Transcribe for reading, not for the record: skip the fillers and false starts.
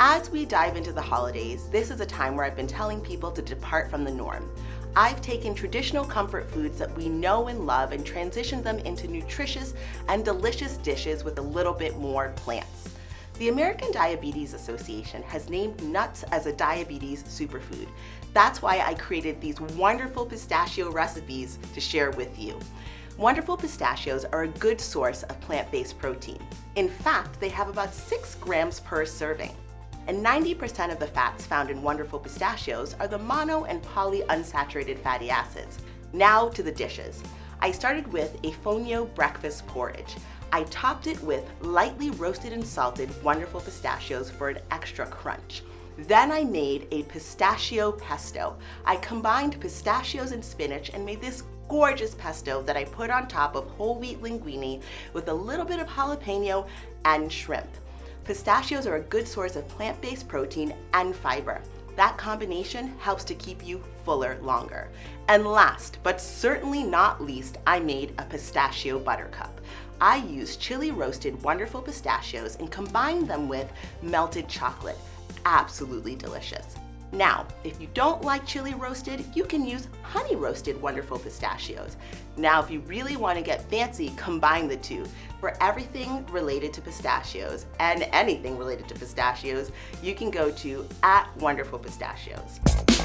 As we dive into the holidays, this is a time where I've been telling people to depart from the norm. I've taken traditional comfort foods that we know and love and transitioned them into nutritious and delicious dishes with a little bit more plants. The American Diabetes Association has named nuts as a diabetes superfood. That's why I created these wonderful pistachio recipes to share with you. Wonderful pistachios are a good source of plant-based protein. In fact, they have about 6 grams per serving. And 90% of the fats found in wonderful pistachios are the mono and polyunsaturated fatty acids. Now to the dishes. I started with a fonio breakfast porridge. I topped it with lightly roasted and salted wonderful pistachios for an extra crunch. Then I made a pistachio pesto. I combined pistachios and spinach and made this gorgeous pesto that I put on top of whole wheat linguine with a little bit of jalapeno and shrimp. Pistachios are a good source of plant-based protein and fiber. That combination helps to keep you fuller longer. And last, but certainly not least, I made a pistachio buttercup. I used chili roasted wonderful pistachios and combined them with melted chocolate. Absolutely delicious. Now, if you don't like chili roasted, you can use honey roasted wonderful pistachios. Now, if you really want to get fancy, combine the two. For everything related to pistachios and anything related to pistachios, you can go to @WonderfulPistachios.